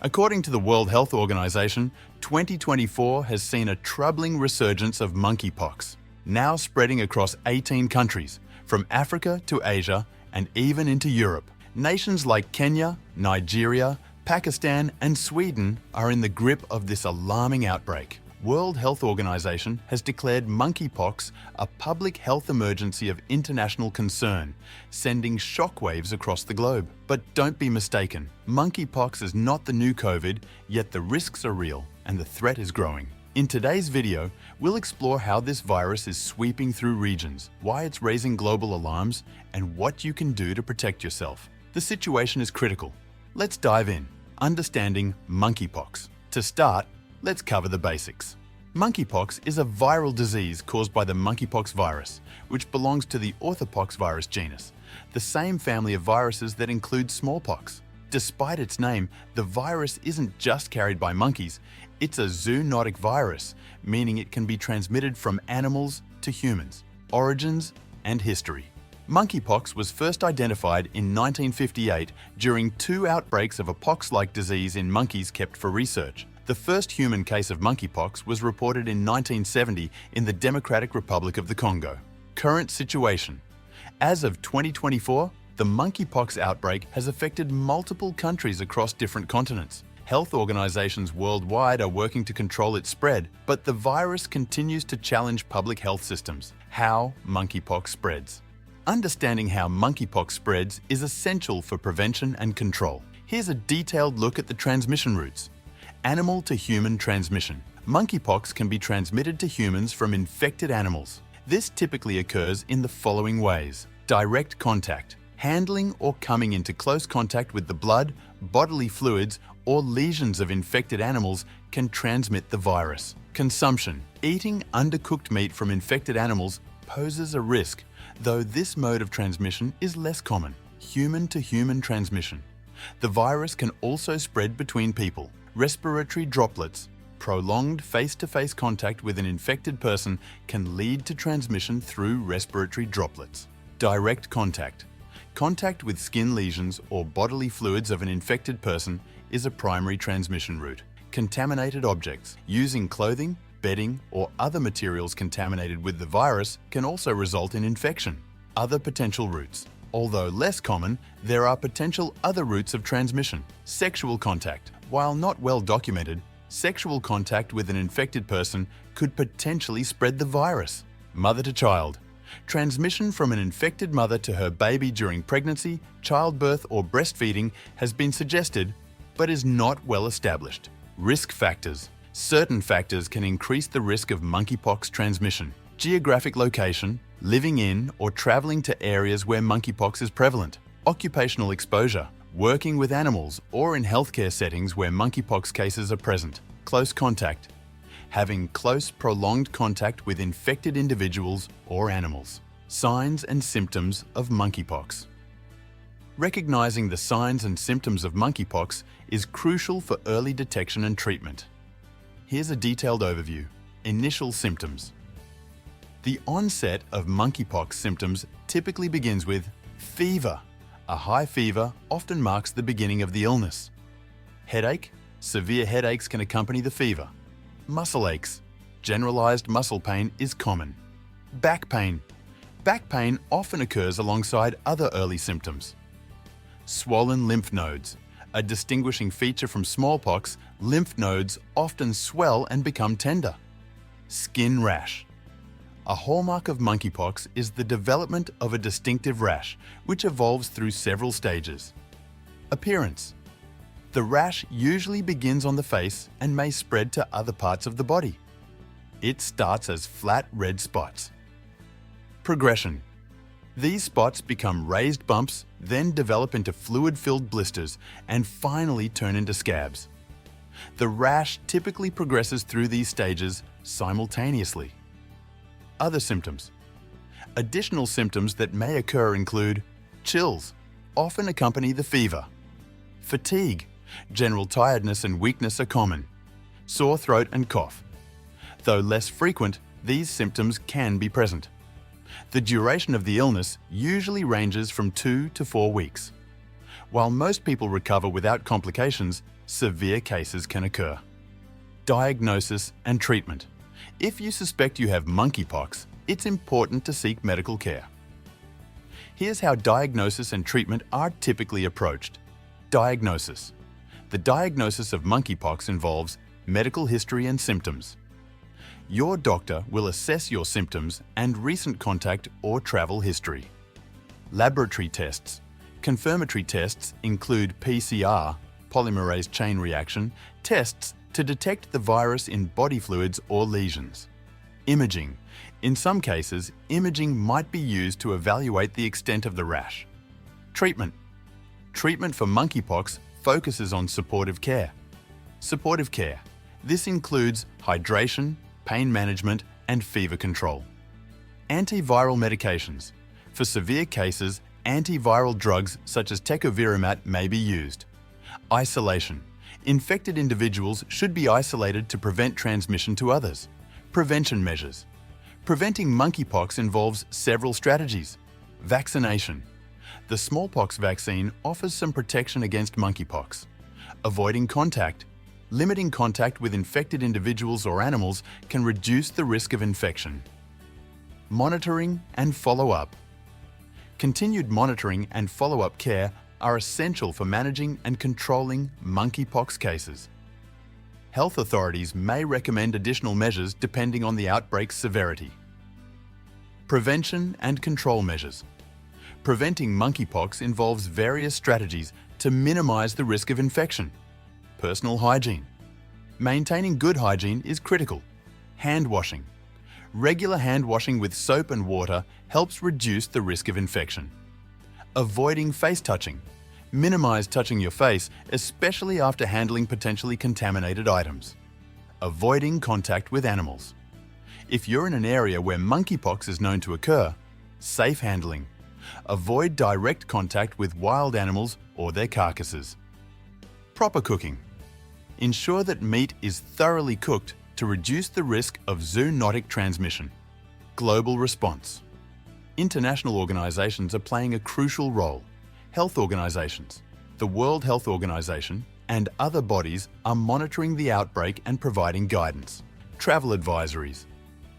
According to the World Health Organization, 2024 has seen a troubling resurgence of monkeypox, now spreading across 18 countries, from Africa to Asia and even into Europe. Nations like Kenya, Nigeria, Pakistan and Sweden are in the grip of this alarming outbreak. World Health Organization has declared monkeypox a public health emergency of international concern, sending shockwaves across the globe. But don't be mistaken, monkeypox is not the new COVID, yet the risks are real and the threat is growing. In today's video, we'll explore how this virus is sweeping through regions, why it's raising global alarms, and what you can do to protect yourself. The situation is critical. Let's dive in. Understanding monkeypox. To start, let's cover the basics. Monkeypox is a viral disease caused by the monkeypox virus, which belongs to the orthopox virus genus, the same family of viruses that include smallpox. Despite its name, the virus isn't just carried by monkeys, it's a zoonotic virus, meaning it can be transmitted from animals to humans. Origins and history. Monkeypox was first identified in 1958 during 2 outbreaks of a pox-like disease in monkeys kept for research. The first human case of monkeypox was reported in 1970 in the Democratic Republic of the Congo. Current situation. As of 2024, the monkeypox outbreak has affected multiple countries across different continents. Health organizations worldwide are working to control its spread, but the virus continues to challenge public health systems. How monkeypox spreads. Understanding how monkeypox spreads is essential for prevention and control. Here's a detailed look at the transmission routes. Animal to human transmission. Monkeypox can be transmitted to humans from infected animals. This typically occurs in the following ways. Direct contact. Handling or coming into close contact with the blood, bodily fluids, or lesions of infected animals can transmit the virus. Consumption. Eating undercooked meat from infected animals poses a risk, though this mode of transmission is less common. Human-to-human transmission. The virus can also spread between people. Respiratory droplets. Prolonged face-to-face contact with an infected person can lead to transmission through respiratory droplets. Direct contact. Contact with skin lesions or bodily fluids of an infected person is a primary transmission route. Contaminated objects. Using clothing, bedding, or other materials contaminated with the virus can also result in infection. Other potential routes. Although less common, there are potential other routes of transmission. Sexual contact. While not well documented, sexual contact with an infected person could potentially spread the virus. Mother to child. Transmission from an infected mother to her baby during pregnancy, childbirth, or breastfeeding has been suggested, but is not well established. Risk factors. Certain factors can increase the risk of monkeypox transmission. Geographic location, living in or traveling to areas where monkeypox is prevalent. Occupational exposure, working with animals or in healthcare settings where monkeypox cases are present. Close contact, having close prolonged contact with infected individuals or animals. Signs and symptoms of monkeypox. Recognizing the signs and symptoms of monkeypox is crucial for early detection and treatment. Here's a detailed overview. Initial symptoms. The onset of monkeypox symptoms typically begins with fever. A high fever often marks the beginning of the illness. Headache. Severe headaches can accompany the fever. Muscle aches. Generalized muscle pain is common. Back pain. Back pain often occurs alongside other early symptoms. Swollen lymph nodes. A distinguishing feature from smallpox, lymph nodes often swell and become tender. Skin rash. A hallmark of monkeypox is the development of a distinctive rash, which evolves through several stages. Appearance. The rash usually begins on the face and may spread to other parts of the body. It starts as flat red spots. Progression. These spots become raised bumps, then develop into fluid-filled blisters, and finally turn into scabs. The rash typically progresses through these stages simultaneously. Other symptoms. Additional symptoms that may occur include chills, often accompany the fever. Fatigue. General tiredness and weakness are common. Sore throat and cough. Though less frequent, these symptoms can be present. The duration of the illness usually ranges from 2 to 4 weeks. While most people recover without complications, severe cases can occur. Diagnosis and treatment. If you suspect you have monkeypox, it's important to seek medical care. Here's how diagnosis and treatment are typically approached. Diagnosis. The diagnosis of monkeypox involves medical history and symptoms. Your doctor will assess your symptoms and recent contact or travel history. Laboratory tests. Confirmatory tests include PCR, polymerase chain reaction, tests to detect the virus in body fluids or lesions. Imaging. In some cases, imaging might be used to evaluate the extent of the rash. Treatment. Treatment for monkeypox focuses on supportive care. Supportive care. This includes hydration, pain management, and fever control. Antiviral medications. For severe cases, antiviral drugs such as tecovirimat may be used. Isolation. Infected individuals should be isolated to prevent transmission to others. Prevention measures. Preventing monkeypox involves several strategies. Vaccination. The smallpox vaccine offers some protection against monkeypox. Avoiding contact. Limiting contact with infected individuals or animals can reduce the risk of infection. Monitoring and follow-up. Continued monitoring and follow-up care are essential for managing and controlling monkeypox cases. Health authorities may recommend additional measures depending on the outbreak's severity. Prevention and control measures. Preventing monkeypox involves various strategies to minimize the risk of infection. Personal hygiene. Maintaining good hygiene is critical. Hand washing. Regular hand washing with soap and water helps reduce the risk of infection. Avoiding face touching. Minimize touching your face, especially after handling potentially contaminated items. Avoiding contact with animals. If you're in an area where monkeypox is known to occur, safe handling. Avoid direct contact with wild animals or their carcasses. Proper cooking. Ensure that meat is thoroughly cooked to reduce the risk of zoonotic transmission. Global response. International organizations are playing a crucial role. Health organizations, the World Health Organization, and other bodies are monitoring the outbreak and providing guidance. Travel advisories.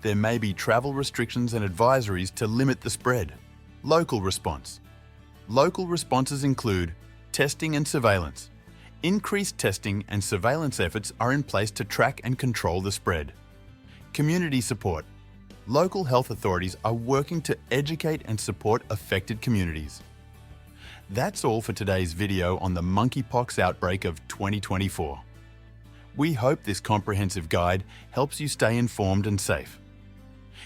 There may be travel restrictions and advisories to limit the spread. Local response. Local responses include testing and surveillance. Increased testing and surveillance efforts are in place to track and control the spread. Community support. Local health authorities are working to educate and support affected communities. That's all for today's video on the monkeypox outbreak of 2024. We hope this comprehensive guide helps you stay informed and safe.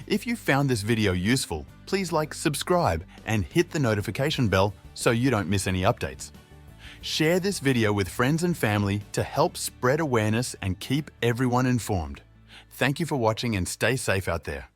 If you found this video useful, please subscribe and hit the notification bell so you don't miss any updates. Share this video with friends and family to help spread awareness and keep everyone informed. Thank you for watching and stay safe out there.